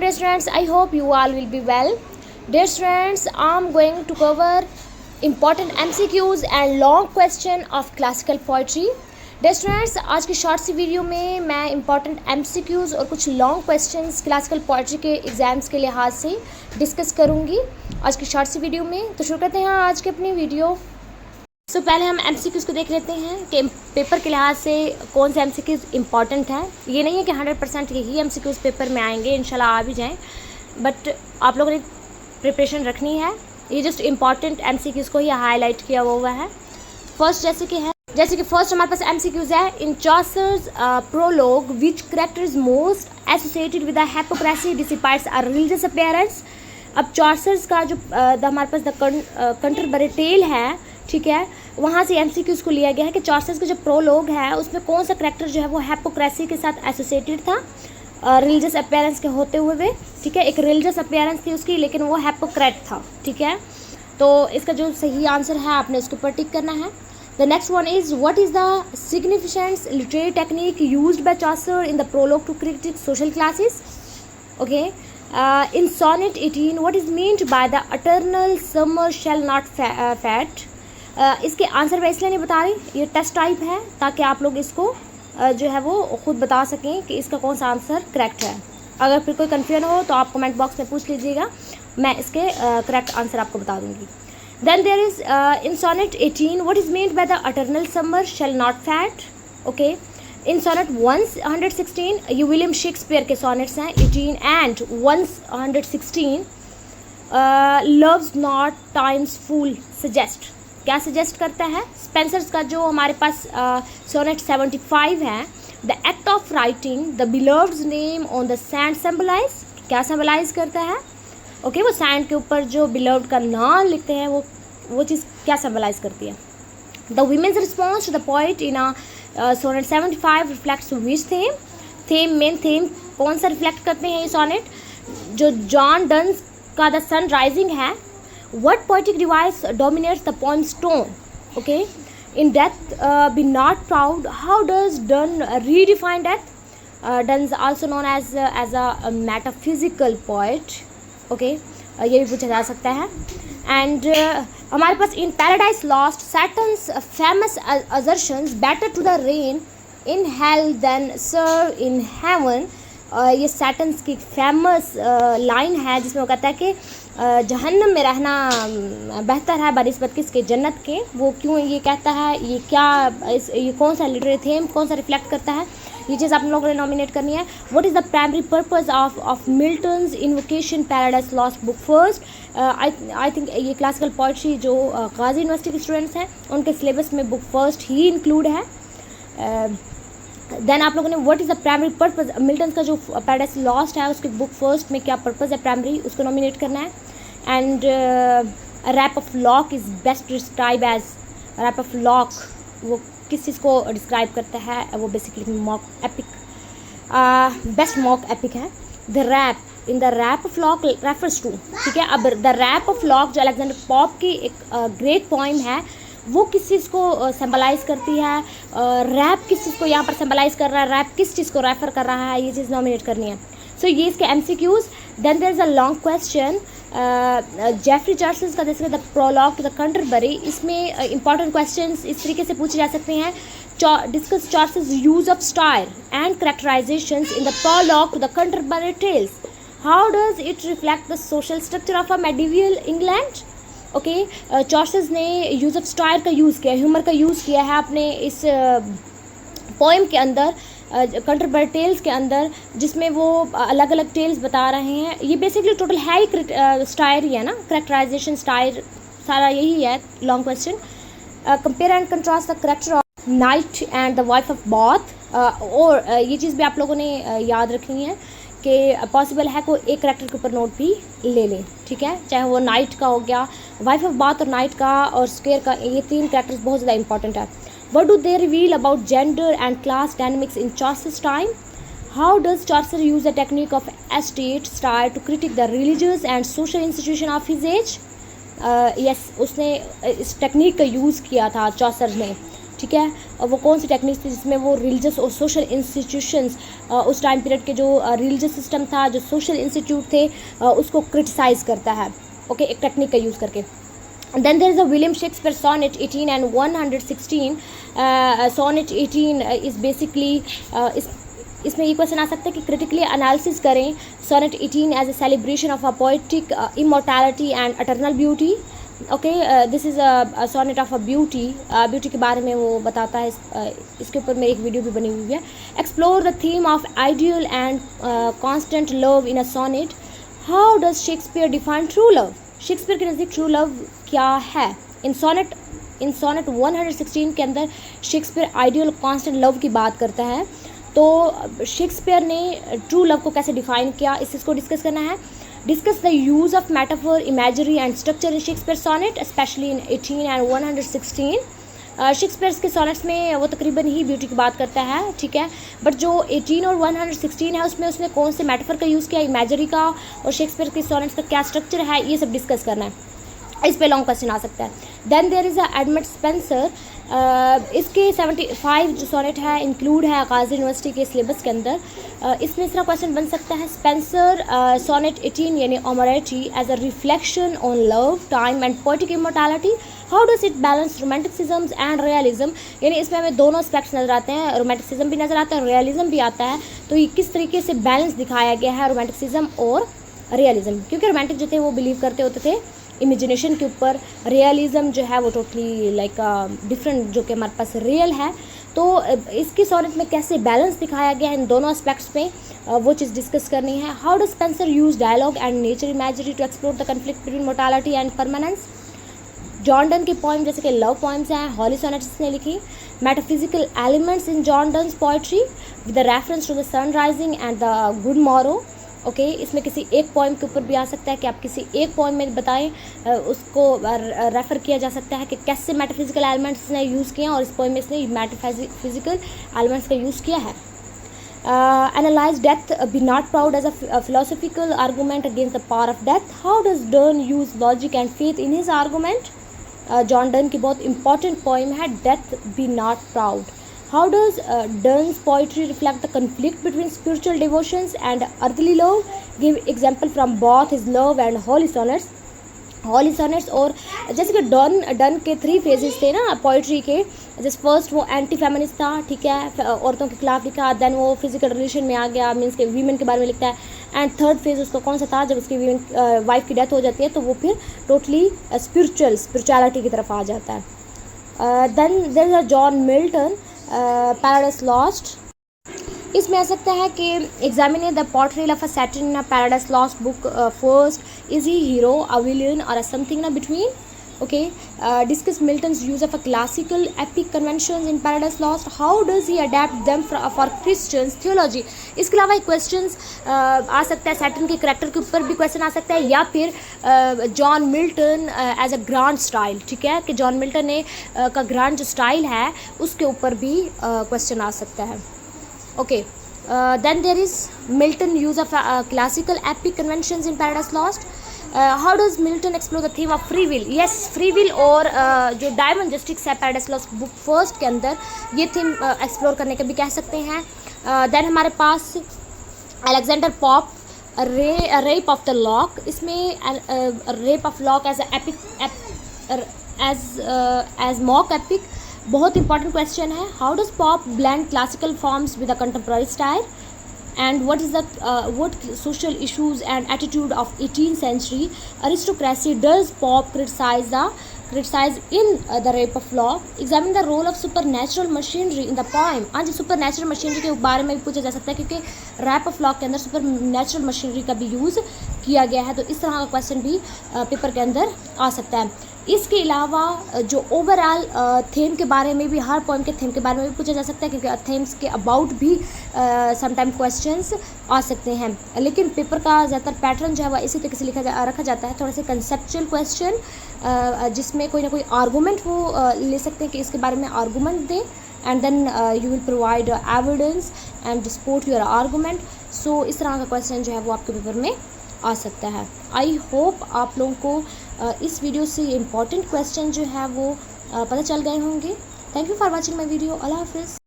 dear students, I hope you all will be well. Dear students, I am going to cover important MCQs and long question of classical poetry. Dear students, आज की short सी video में मैं important MCQs और कुछ long questions classical poetry के exams के लिहाज से डिस्कस करूँगी आज की शॉर्ट सी वीडियो में। तो शुरू करते हैं आज की अपनी वीडियो। पहले हम MCQs को देख लेते हैं कि पेपर के लिहाज से कौन से MCQs इंपॉर्टेंट है। ये नहीं है कि 100% यही MCQs पेपर में आएंगे, इंशाल्लाह आ भी जाएं, बट आप लोगों ने प्रिपरेशन रखनी है। ये जस्ट इम्पॉर्टेंट MCQs को ही हाईलाइट किया हुआ है। फर्स्ट जैसे कि फर्स्ट हमारे पास MCQs है। In Chaucer's prologue which character is most associated with the hypocrisy despite a religious appearance. अब चॉसर्स का जो हमारे पास द कंटरबरी टेल है, ठीक है, वहाँ से MCQs को लिया गया है कि चॉसर्स का जो प्रोलॉग है उसमें कौन सा करैक्टर जो है वो हिपोक्रेसी के साथ एसोसिएटेड था, रिलीजियस अपीयरेंस के होते हुए। ठीक है, एक रिलीजियस अपीयरेंस थी उसकी, लेकिन वो हिपोक्रेट था। ठीक है, तो इसका जो सही आंसर है आपने उसके ऊपर टिक करना है। The next one is what is the significance literary technique used by Chaucer in the prologue to critique social classes. Okay, in sonnet 18 what is meant by the eternal summer shall not fade. इसके answer मैं इसलिए नहीं बता रही, ये test type है ताकि आप लोग इसको जो है वो खुद बता सकें कि इसका कौन सा आंसर करेक्ट है। अगर फिर कोई कन्फ्यूजन हो तो आप कमेंट बॉक्स में पूछ लीजिएगा, मैं इसके करेक्ट आंसर आपको बता दूंगी। Then there is in sonnet 18 what is meant by the eternal summer shall not fade. Okay, in sonnet 116 ये विलियम शेक्सपियर के सोनेट्स हैं, 18 and 116 love's not time's fool suggest. क्या सजेस्ट करता है? स्पेंसर्स का जो हमारे पास सोनेट 75 है, the act of writing the beloved's name on the sand symbolize. क्या सिंबलाइज करता है? ओके, वो सैंड के ऊपर जो बिलव्ड का नाम लिखते हैं वो चीज़ क्या सिंबलाइज करती है? The women's response to the poet in sonnet 75 reflects which theme main theme कौन सा रिफ्लेक्ट करते हैं ये सोनेट? जो जॉन डन्स का द सन राइजिंग है। What poetic device dominates the poem's tone? Okay, in death be not proud. How does Donne redefine death? Donne is also known as a metaphysical poet. Okay, ये भी पूछा जा सकता है। And हमारे पास in Paradise Lost, Saturn's famous assertions better to the rain in hell than serve in heaven। ये Saturn's की famous line है जिसमें वो कहता है कि जहन्नम में रहना बेहतर है बनिस्बत किसके? जन्नत के। वो क्यों ये कहता है? ये क्या ये कौन सा लिटरेरी थीम कौन सा रिफ्लेक्ट करता है? ये चीज़ आप लोगों ने नॉमिनेट करनी है। What is the primary purpose of Milton's invocation paradise Lost book first. I think ये क्लासिकल पोइट्री जो गाजी यूनिवर्सिटी के स्टूडेंट्स हैं उनके सिलेबस में बुक फर्स्ट ही इंक्लूड है। देन आप लोगों ने what is the primary purpose, Milton का जो पैराडाइज लॉस्ट है उसके बुक फर्स्ट में क्या पर्पस है प्राइमरी, उसको नॉमिनेट करना है। And rape of lock is best describe as, rape of lock वो किस चीज़ को डिस्क्राइब करता है? वो basically mock epic, best mock epic है। The rape in the rape of lock refers to, ठीक है। अब द रैप ऑफ लॉक जो अलेक्जेंडर पॉप की एक ग्रेट पोइम है वो किस चीज़ को सिंबलाइज करती है? रैप किस चीज़ को यहाँ पर सिंबलाइज कर रहा है? रैप किस चीज़ को रेफर कर रहा है? ये चीज़ नॉमिनेट करनी है। सो ये इसके MCQs। Then there is a long question Geoffrey Chaucer का जैसे the prologue to the Canterbury. इसमें इंपॉर्टेंट क्वेश्चंस इस तरीके से पूछे जा सकते हैं। Discuss Chaucer's use of style and characterizations in the prologue to the Canterbury tales. How does it reflect the social structure of a medieval England. Okay, Chaucer's ने use of style का use किया, humour का use किया है अपने इस poem के अंदर, कंटरबरी टेल्स के अंदर, जिसमें वो अलग अलग टेल्स बता रहे हैं। ये बेसिकली टोटल है ही स्टाइल ही है ना, करेक्टराइजेशन स्टाइल सारा यही है। Long question, compare and contrast the character of night and the wife of both. और ये चीज़ भी आप लोगों ने याद रखनी है कि पॉसिबल है कोई एक करेक्टर के ऊपर नोट भी ले लें, ठीक है, चाहे वो नाइट का हो गया, वाइफ ऑफ बाथ और नाइट का और स्क्वेयर का, ये तीन करेक्टर्स बहुत ज़्यादा इंपॉर्टेंट है। What do they reveal about gender and class dynamics in Chaucer's time. How does Chaucer use the technique of estate style to critique the religious and social institution of his age. Yes, उसने इस technique का use किया था Chaucer ने ठीक है। और वो कौन सी टेक्निक्स थी जिसमें वो रिलीजियस और सोशल इंस्टीट्यूशंस, उस टाइम पीरियड के जो रिलीजियस सिस्टम था, जो सोशल इंस्टीट्यूट थे, उसको क्रिटिसाइज़ करता है, ओके, एक टेक्निक का यूज़ करके। Then there is a William Shakespeare sonnet 18 and 116. Sonnet 18 is basically इसमें ये क्वेश्चन आ सकता है कि क्रिटिकली एनालिसिस करें sonnet 18 as a celebration of a poetic immortality and eternal beauty. Okay, this is a sonnet of a beauty के बारे में वो बताता है। इसके ऊपर में एक वीडियो भी बनी हुई है। Explore the theme of ideal and constant love in a sonnet. How does Shakespeare define true love? Shakespeare के नज़दीक ट्रू लव क्या है? इन सोनेट 116 के अंदर शेक्सपियर आइडियल कॉन्स्टेंट लव की बात करता है। तो शेक्सपियर ने ट्रू लव को कैसे डिफाइन किया, इस चीज़ को डिस्कस करना है। Discuss the use of metaphor, imagery and structure in Shakespeare sonnet, specially in 18 and 116। Shakespeare के सोनेट्स में वो तकरीबन ही ब्यूटी की बात करता है, ठीक है, बट जो 18 और 116 है उसमें उसने कौन से मेटाफर का यूज़ किया, इमेजरी का, और शेक्सपियर के सोनेट्स का क्या स्ट्रक्चर है, ये सब डिस्कस करना है। इस पे लॉन्ग क्वेश्चन आ सकता है। Then there is a Edmund Spenser. इसके 75 जो सोनेट है इंक्लूड है गाज़ी यूनिवर्सिटी के सिलेबस के अंदर। इसमें इस तरह क्वेश्चन बन सकता है, स्पेंसर सोनेट 18 यानी Amoretti as a reflection on love, time and poetic immortality. How does it balance romanticism and realism? यानी इसमें हमें दोनों एस्पेक्ट्स नज़र आते हैं, रोमांटिसिज्म भी नज़र आता है, रियलिज्म भी आता है। तो ये किस तरीके से बैलेंस दिखाया गया है रोमांटिसिज्म और रियलिज्म, क्योंकि रोमांटिक जो थे वो बिलीव करते होते थे इमेजिनेशन के ऊपर, रियलिज्म जो है वो टोटली लाइक डिफरेंट, जो कि हमारे पास रियल है। तो इसकी सोनेट में कैसे बैलेंस दिखाया गया है इन दोनों एस्पेक्ट्स में, वो चीज़ डिस्कस करनी है। How does Spenser use dialogue and nature imagery to explore the conflict between mortality and permanence? John Donne के पोइम जैसे कि लव पोइम्स हैं, हॉली सोनेट्स ने लिखी। Metaphysical elements in John Donne's poetry with the reference to the sun rising and the good morrow. Okay, इसमें किसी एक poem के ऊपर भी आ सकता है कि आप किसी एक पोइम में बताएं, उसको रेफ़र किया जा सकता है कि कैसे मेटाफिजिकल एलिमेंट्स ने यूज़ किए हैं, और इस पोइम में इसने मेटाफिजिकल एलिमेंट्स का यूज़ किया है। Analyze death, be not proud as a philosophical argument against the power of death. How does Donne use logic and faith in his argument? John Donne की बहुत इंपॉर्टेंट पोइम है death be not proud. How does Donne's poetry reflect the conflict between spiritual devotions and earthly love? Give example from both his love and holy sonnets. Holy sonnets, और जैसे कि done के 3 phases थे ना poetry के। जैसे first वो anti feminist था, ठीक है, औरतों के खिलाफ लिखा। देन वो फिजिकल रिलेशन में आ गया, मीन्स के वीमेन के बारे में लिखता है। एंड थर्ड फेज उसका कौन सा था, जब उसकी वाइफ की डेथ हो जाती है तो वो फिर टोटली स्पिरिचुअलिटी की तरफ आ जाता है। Then there is a John Milton, Paradise Lost. इसमें आ सकता है कि examine the portrayal of a Satan in a Paradise Lost book. First, is he hero, a villain और a something in between? Okay, discuss Milton's use of a classical epic conventions in Paradise Lost. How does he adapt them for Christians theology? इसके अलावा एक question आ सकता है, satin के character के ऊपर भी क्वेश्चन आ सकता है, या फिर John Milton as a grand style, ठीक है, कि जॉन मिल्टन ने का ग्रांड जो स्टाइल है उसके ऊपर भी क्वेश्चन आ सकता है। Okay, then there is Milton use of classical epic conventions in Paradise Lost. How does Milton explore the theme of free will? Yes, free will और जो डायमंड जस्टिस है Paradise Lost बुक फर्स्ट के अंदर, ये theme explore करने का भी कह सकते हैं। देन हमारे पास Alexander Pope, rape of the lock. इसमें rape of lock as epic as mock epic, बहुत इंपॉर्टेंट क्वेश्चन है। How does Pope blend classical forms with a contemporary style? And what is the what social issues and attitude of 18th century aristocracy does pop criticize in the rape of law? Examine the role of supernatural machinery in the poem. हाँ जी, super natural machinery के बारे में भी पूछा जा सकता है, क्योंकि रैप ऑफ लॉ के अंदर सुपर नेचुरल मशीनरी का भी यूज़ किया गया है। तो इस तरह का क्वेश्चन भी पेपर के अंदर आ सकता है। इसके अलावा जो ओवरऑल थीम के बारे में भी, हर पोइम के थीम के बारे में भी पूछा जा सकता है, क्योंकि थीम्स के अबाउट भी समटाइम क्वेश्चंस आ सकते हैं। लेकिन पेपर का ज़्यादातर पैटर्न जो है वह इसी तरीके से रखा जाता है, थोड़े से कंसेप्चुअल क्वेश्चन, जिसमें कोई ना कोई आर्गूमेंट वो ले सकते हैं कि इसके बारे में आर्गूमेंट दें, and then you will provide evidence and support your argument. So इस तरह का क्वेश्चन जो है वो आपके पेपर में आ सकता है। आई होप आप लोगों को इस वीडियो से इम्पॉर्टेंट क्वेश्चन जो है वो पता चल गए होंगे। Thank you for watching my video. अल्लाह हाफिज़।